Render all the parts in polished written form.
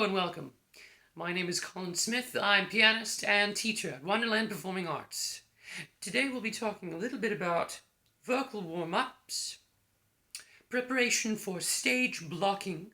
and welcome. My name is Colin Smith. I'm pianist and teacher at Wonderland Performing Arts. Today we'll be talking a little bit about vocal warm-ups, preparation for stage blocking,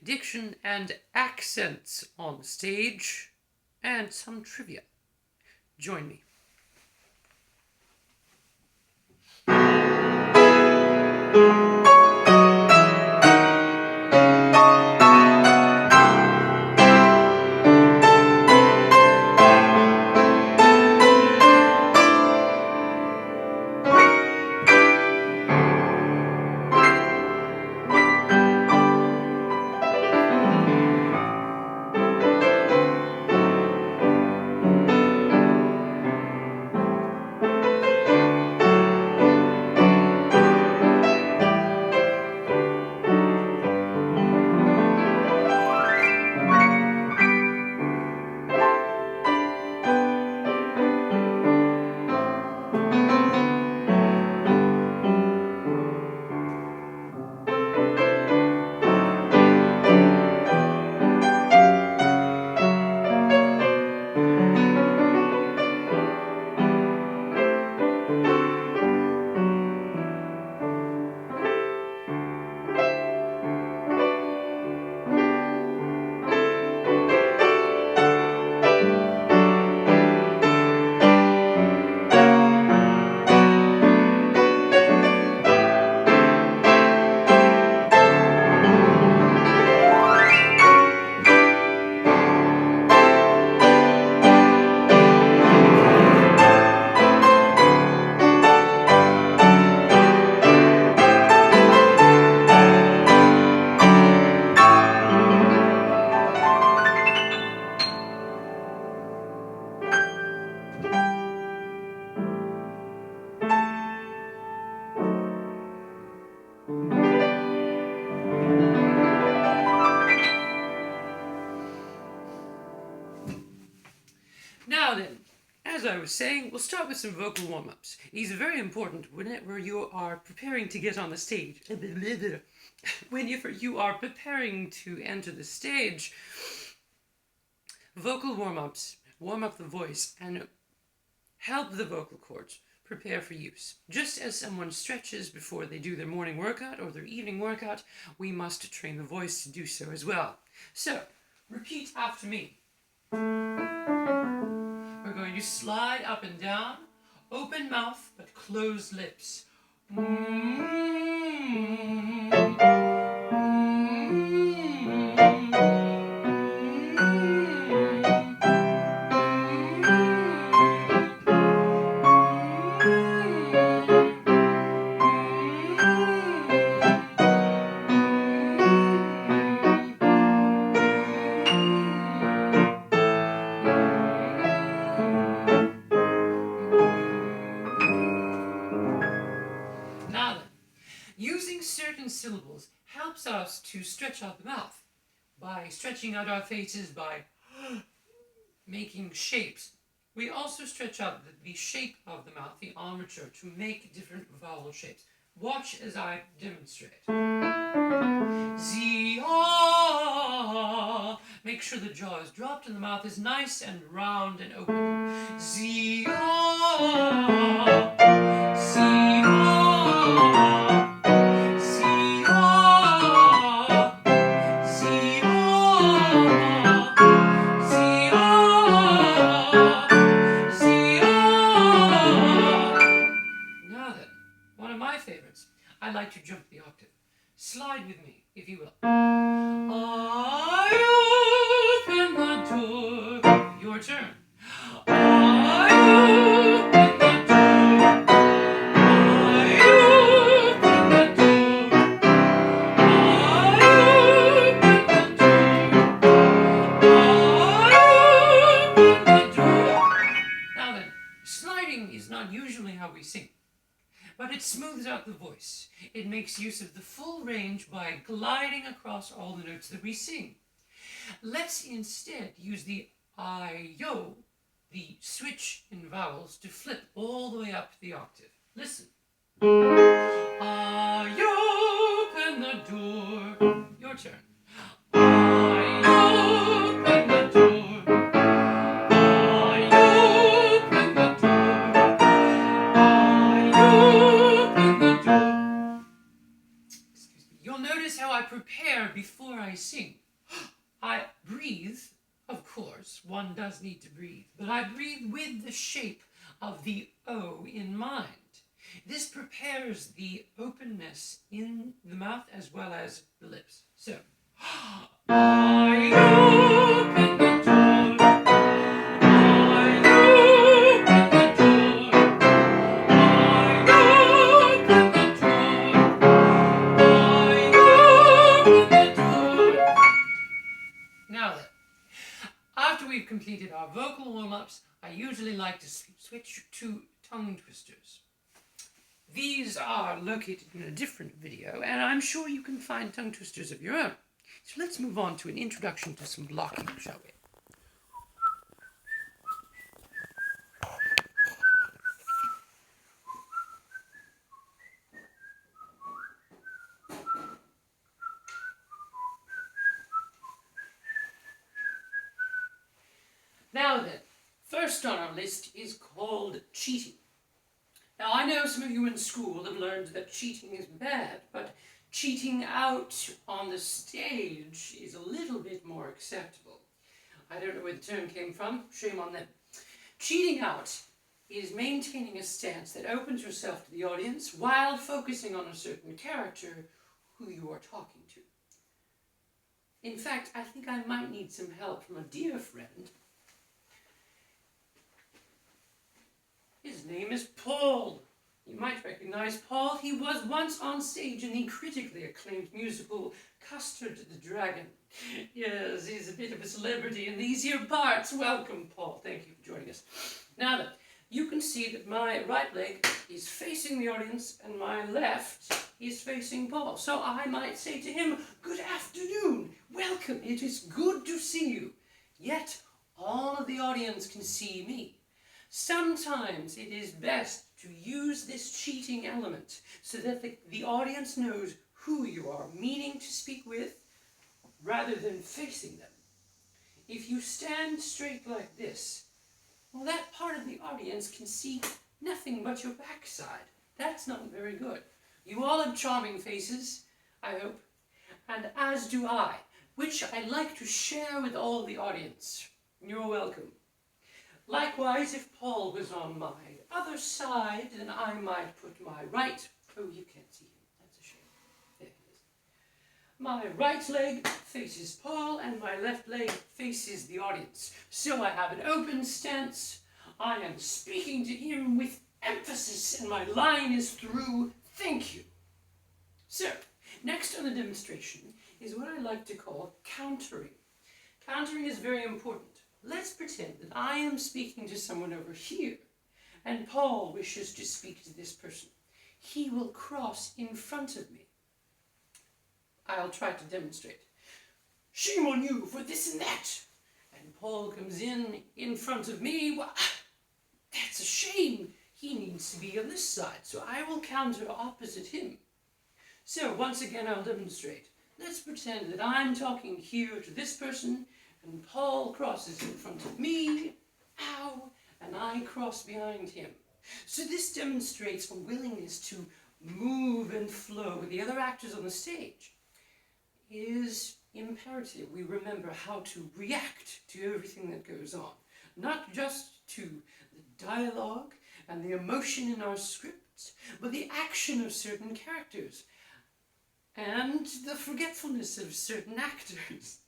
diction and accents on stage, and some trivia. Join me. Now then, as I was saying, we'll start with some vocal warm-ups. These are very important whenever you are preparing to get on the stage. Whenever you are preparing to enter the stage, vocal warm-ups warm up the voice and help the vocal cords prepare for use. Just as someone stretches before they do their morning workout or their evening workout, we must train the voice to do so as well. So, repeat after me. We're going to slide up and down, open mouth but closed lips. Now then, using certain syllables helps us to stretch out the mouth by stretching out our faces, by making shapes. We also stretch out the shape of the mouth, the armature, to make different vowel shapes. Watch as I demonstrate. Z-ah. Make sure the jaw is dropped and the mouth is nice and round and open. Z-ah. I like to jump the octave. Slide with me, if you will. I open the door. Your turn. I open the door. I open the door. I open the door. I open the door. Now then, sliding is not usually how we sing, but it smooths out the voice. It makes use of the full range by gliding across all the notes that we sing. Let's instead use the I-yo, the switch in vowels, to flip all the way up the octave. Listen. I open the door. Your turn. I open the door. I open the door. I open the door. Excuse me. You'll notice how I prepare before I sing. I breathe, of course, one does need to breathe, but I breathe with the shape of the O in mind. This prepares the openness in the mouth as well as the lips. So, I open the door. I open the door. I open the door. I open the door. Now then, after we've completed our vocal warm-ups, I usually like to switch to tongue twisters. These are located in a different video, and I'm sure you can find tongue twisters of your own. So let's move on to an introduction to some blocking, shall we? Now then, first on our list is called cheating. Now I know some of you in school have learned that cheating is bad, but cheating out on the stage is a little bit more acceptable. I don't know where the term came from, shame on them. Cheating out is maintaining a stance that opens yourself to the audience while focusing on a certain character who you are talking to. In fact, I think I might need some help from a dear friend. His name is Paul. You might recognize Paul. He was once on stage in the critically acclaimed musical Custard the Dragon. Yes, he's a bit of a celebrity in these here parts. Welcome, Paul. Thank you for joining us. Now then, you can see that my right leg is facing the audience and my left is facing Paul. So I might say to him, "Good afternoon. Welcome. It is good to see you." Yet all of the audience can see me. Sometimes it is best to use this cheating element so that the audience knows who you are meaning to speak with rather than facing them. If you stand straight like this, well, that part of the audience can see nothing but your backside. That's not very good. You all have charming faces, I hope, and as do I, which I like to share with all the audience. You're welcome. Likewise, if Paul was on my other side, then I might put my right... Oh, you can't see him. That's a shame. There he is. My right leg faces Paul, and my left leg faces the audience. So I have an open stance. I am speaking to him with emphasis, and my line is through "thank you." So, next on the demonstration is what I like to call countering. Countering is very important. Let's pretend that I am speaking to someone over here, and Paul wishes to speak to this person. He will cross in front of me. I'll try to demonstrate. "Shame on you for this and that." And Paul comes in front of me. Well, that's a shame. He needs to be on this side, so I will counter opposite him. So once again, I'll demonstrate. Let's pretend that I'm talking here to this person, and Paul crosses in front of me, ow, and I cross behind him. So this demonstrates a willingness to move and flow with the other actors on the stage. It is imperative we remember how to react to everything that goes on, not just to the dialogue and the emotion in our scripts, but the action of certain characters and the forgetfulness of certain actors.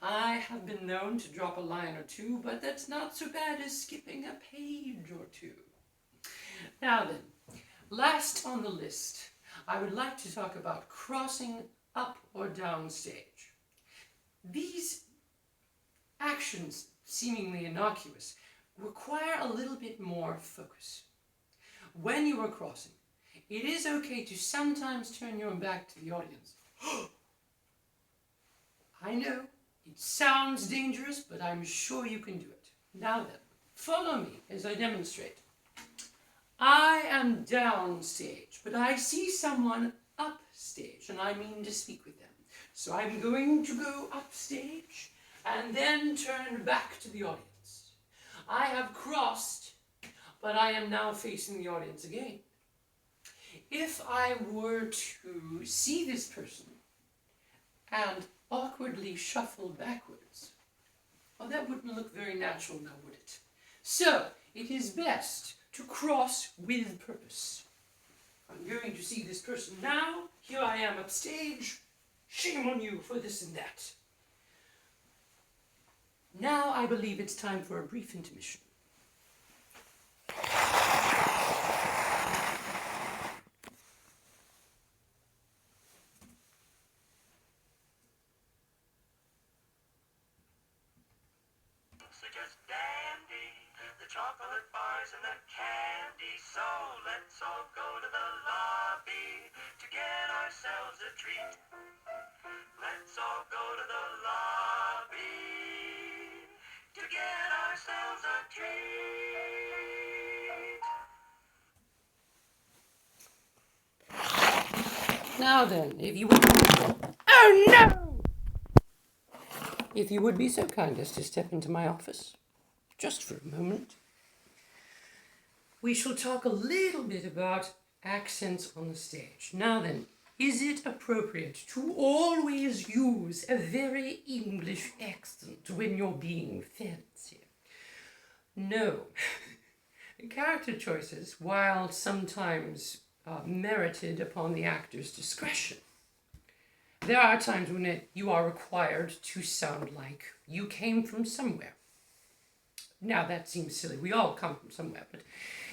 I have been known to drop a line or two, but that's not so bad as skipping a page or two. Now then, last on the list, I would like to talk about crossing up or down stage. These actions, seemingly innocuous, require a little bit more focus. When you are crossing, it is okay to sometimes turn your back to the audience. I know, it sounds dangerous, but I'm sure you can do it. Now then, follow me as I demonstrate. I am down stage, but I see someone up stage, and I mean to speak with them. So I'm going to go upstage and then turn back to the audience. I have crossed, but I am now facing the audience again. If I were to see this person and awkwardly shuffle backwards, well, that wouldn't look very natural now, would it? So, it is best to cross with purpose. I'm going to see this person now. Here I am upstage. Shame on you for this and that. Now I believe it's time for a brief intermission. Suggest dandy, the chocolate bars and the candy. So let's all go to the lobby to get ourselves a treat. Let's all go to the lobby to get ourselves a treat. Now then, if you would... Oh no! If you would be so kind as to step into my office, just for a moment, we shall talk a little bit about accents on the stage. Now then, is it appropriate to always use a very English accent when you're being fancy? No. Character choices, while sometimes merited upon the actor's discretion, there are times when you are required to sound like you came from somewhere. Now that seems silly, we all come from somewhere, but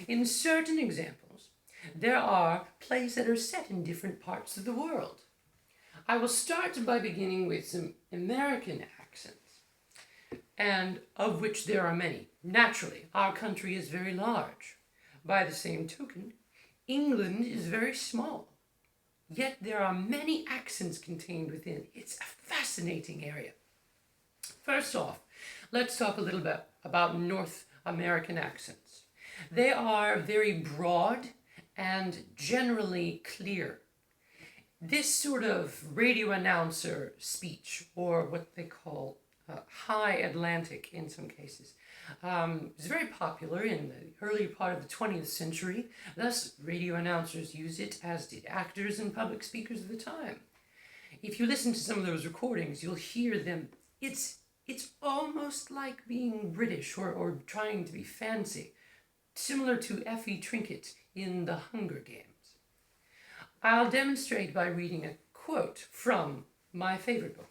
in certain examples, there are plays that are set in different parts of the world. I will start by beginning with some American accents, and of which there are many. Naturally, our country is very large. By the same token, England is very small. Yet there are many accents contained within. It's a fascinating area. First off, let's talk a little bit about North American accents. They are very broad and generally clear. This sort of radio announcer speech, or what they call high Atlantic in some cases, is very popular in the early part of the 20th century. Thus, radio announcers used it, as did actors and public speakers of the time. If you listen to some of those recordings, you'll hear them. It's almost like being British or trying to be fancy, similar to Effie Trinket in The Hunger Games. I'll demonstrate by reading a quote from my favorite book,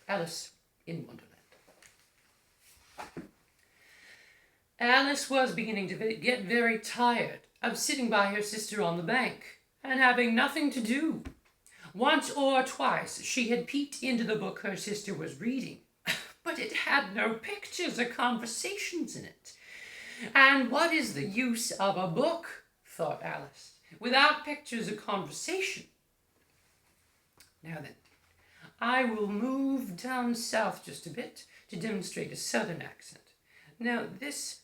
Alice in Wonderland. Alice was beginning to get very tired of sitting by her sister on the bank and having nothing to do. Once or twice she had peeked into the book her sister was reading, but it had no pictures or conversations in it. And what is the use of a book, thought Alice, without pictures or conversation? Now then, I will move down south just a bit to demonstrate a southern accent. Now, this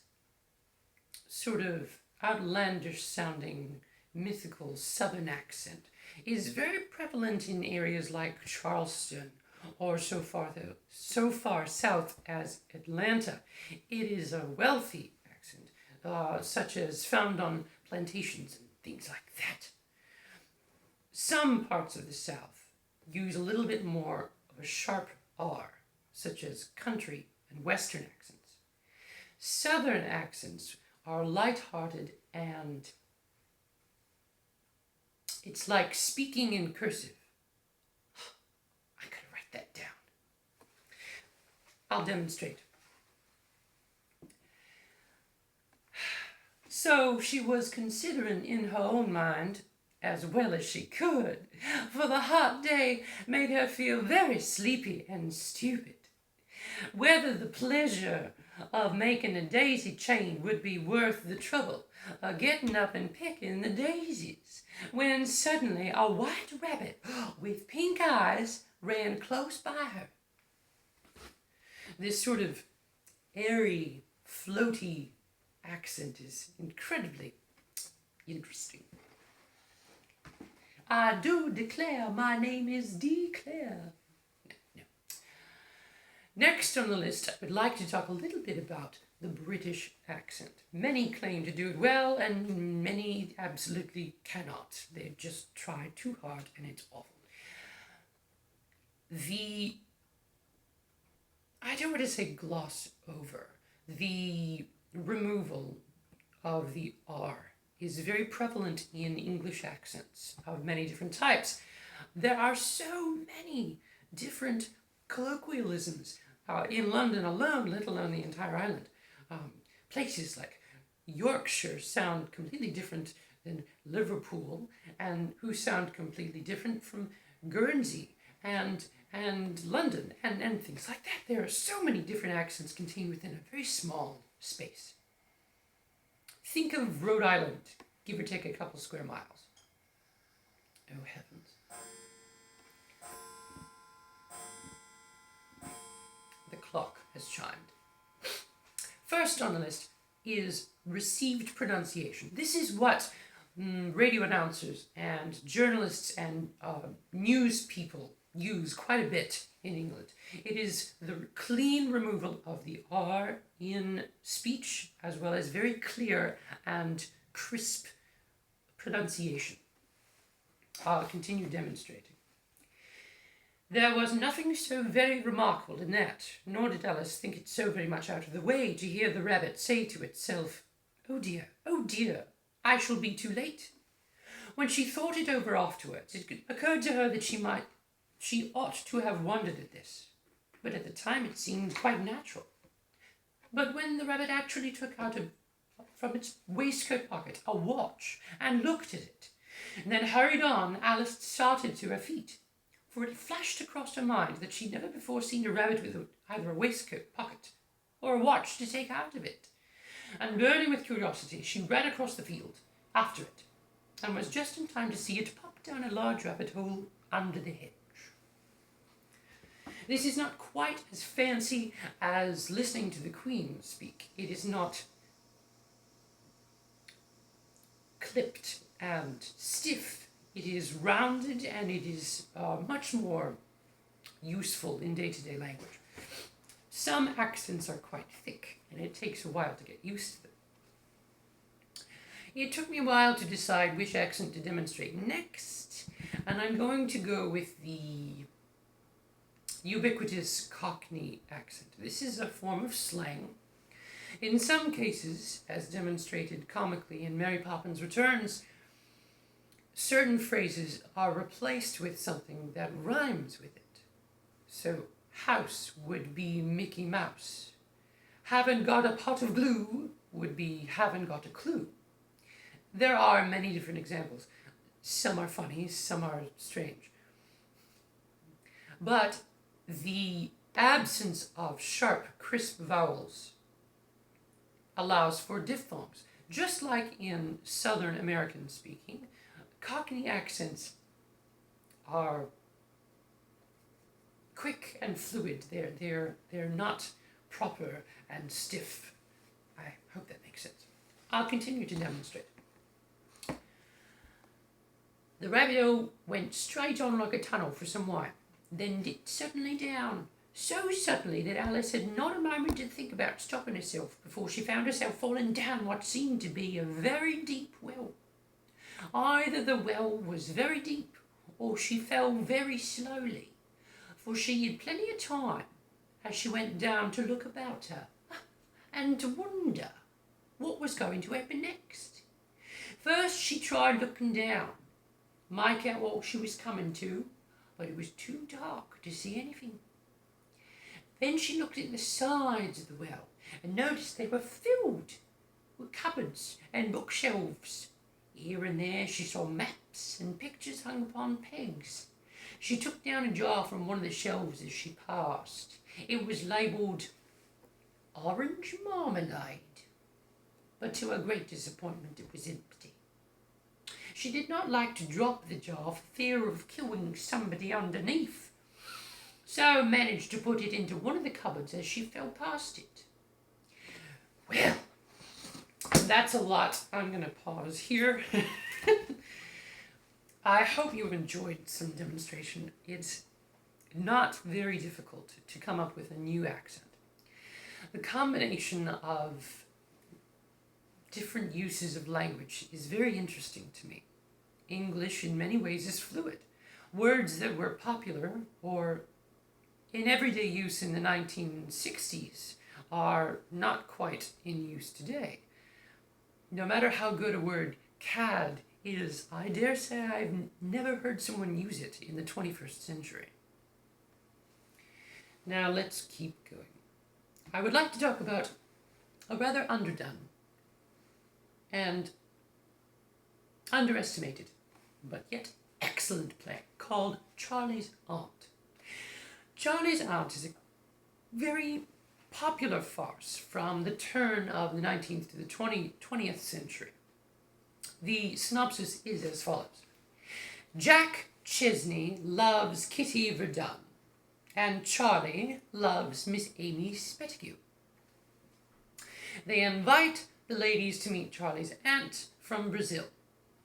sort of outlandish sounding mythical southern accent is very prevalent in areas like Charleston or so far south as Atlanta. It is a wealthy accent, such as found on plantations and things like that. Some parts of the South use a little bit more of a sharp R, such as country and Western accents. Southern accents are light-hearted, and it's like speaking in cursive. I could write that down. I'll demonstrate. So she was considering in her own mind, as well as she could, for the hot day made her feel very sleepy and stupid. Whether the pleasure of making a daisy chain would be worth the trouble of getting up and picking the daisies, when suddenly a white rabbit with pink eyes ran close by her. This sort of airy, floaty accent is incredibly interesting. I do declare my name is Declare. No. Next on the list, I would like to talk a little bit about the British accent. Many claim to do it well, and many absolutely cannot. They just try too hard, and it's awful. I don't want to say gloss over, the removal of the R is very prevalent in English accents of many different types. There are so many different colloquialisms in London alone, let alone the entire island. Places like Yorkshire sound completely different than Liverpool, and who sound completely different from Guernsey and London and things like that. There are so many different accents contained within a very small space. Think of Rhode Island, give or take a couple square miles. Oh heavens. The clock has chimed. First on the list is received pronunciation. This is what radio announcers and journalists and news people use quite a bit in England. It is the clean removal of the R in speech, as well as very clear and crisp pronunciation. I'll continue demonstrating. There was nothing so very remarkable in that, nor did Alice think it so very much out of the way to hear the rabbit say to itself, oh dear, I shall be too late." When she thought it over afterwards, it occurred to her that she ought to have wondered at this, but at the time it seemed quite natural. But when the rabbit actually took out from its waistcoat pocket a watch and looked at it, and then hurried on, Alice started to her feet, for it flashed across her mind that she'd never before seen a rabbit with either a waistcoat pocket or a watch to take out of it. And burning with curiosity, she ran across the field after it, and was just in time to see it pop down a large rabbit hole under the hedge. This is not quite as fancy as listening to the Queen speak. It is not clipped and stiff. It is rounded, and it is much more useful in day-to-day language. Some accents are quite thick, and it takes a while to get used to them. It took me a while to decide which accent to demonstrate next, and I'm going to go with the ubiquitous Cockney accent. This is a form of slang. In some cases, as demonstrated comically in Mary Poppins Returns, certain phrases are replaced with something that rhymes with it. So, house would be Mickey Mouse. Haven't got a pot of glue would be haven't got a clue. There are many different examples. Some are funny, some are strange. But the absence of sharp, crisp vowels allows for diphthongs. Just like in Southern American speaking, Cockney accents are quick and fluid. They're not proper and stiff. I hope that makes sense. I'll continue to demonstrate. The rabbit went straight on like a tunnel for some while, then dipped suddenly down, so suddenly that Alice had not a moment to think about stopping herself before she found herself falling down what seemed to be a very deep well. Either the well was very deep, or she fell very slowly, for she had plenty of time as she went down to look about her, and to wonder what was going to happen next. First she tried looking down, make out what she was coming to, but it was too dark to see anything. Then she looked at the sides of the well, and noticed they were filled with cupboards and bookshelves. Here and there she saw maps and pictures hung upon pegs. She took down a jar from one of the shelves as she passed. It was labelled orange marmalade, but to her great disappointment it was empty. She did not like to drop the jar for fear of killing somebody underneath, so managed to put it into one of the cupboards as she fell past it. Well, that's a lot. I'm going to pause here. I hope you enjoyed some demonstration. It's not very difficult to come up with a new accent. The combination of different uses of language is very interesting to me. English in many ways is fluid. Words that were popular or in everyday use in the 1960s are not quite in use today. No matter how good a word cad is, I dare say I've never heard someone use it in the 21st century. Now let's keep going. I would like to talk about a rather underdone and underestimated, but yet excellent play called Charlie's Aunt. Charlie's Aunt is a very popular farce from the turn of the 19th to the 20th century. The synopsis is as follows. Jack Chesney loves Kitty Verdun, and Charlie loves Miss Amy Spettigue. They invite the ladies to meet Charlie's aunt from Brazil,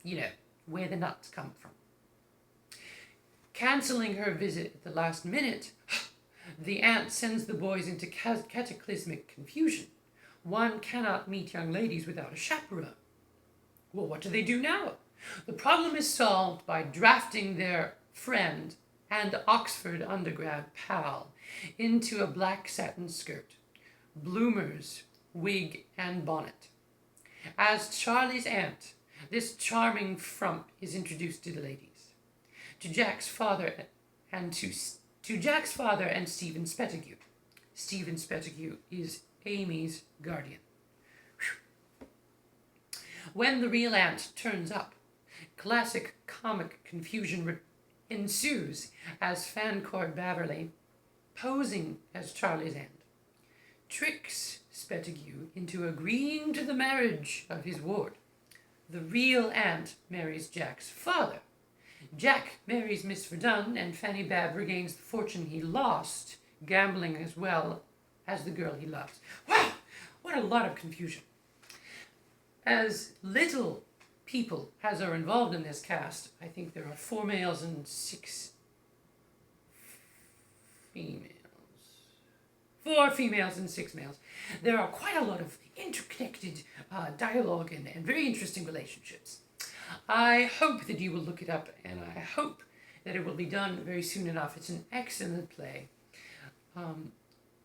you know, where the nuts come from. Cancelling her visit at the last minute, the aunt sends the boys into cataclysmic confusion. One cannot meet young ladies without a chaperone. Well, what do they do now? The problem is solved by drafting their friend and Oxford undergrad pal into a black satin skirt, bloomers, wig, and bonnet. As Charlie's aunt, this charming frump is introduced to the ladies. To Jack's father and Stephen Spettigue. Stephen Spettigue is Amy's guardian. Whew. When the real aunt turns up, classic comic confusion ensues as Fancourt Beverly, posing as Charlie's aunt, tricks Spettigue into agreeing to the marriage of his ward. The real aunt marries Jack's father. Jack marries Miss Verdun, and Fanny Babb regains the fortune he lost, gambling as well as the girl he loves. Wow! What a lot of confusion. As little people as are involved in this cast, I think there are 4 males and 6 females. 4 females and 6 males. There are quite a lot of interconnected dialogue and very interesting relationships. I hope that you will look it up, and I hope that it will be done very soon enough. It's an excellent play,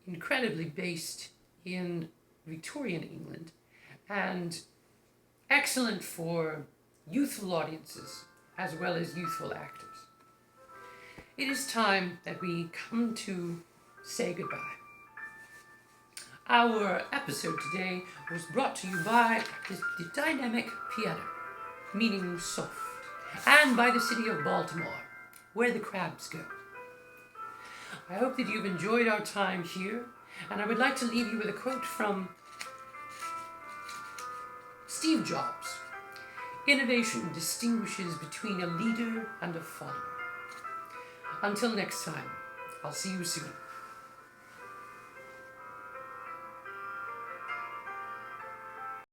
incredibly based in Victorian England, and excellent for youthful audiences as well as youthful actors. It is time that we come to say goodbye. Our episode today was brought to you by the dynamic piano, meaning soft, and by the city of Baltimore, where the crabs go. I hope that you've enjoyed our time here, and I would like to leave you with a quote from Steve Jobs. Innovation distinguishes between a leader and a follower. Until next time, I'll see you soon.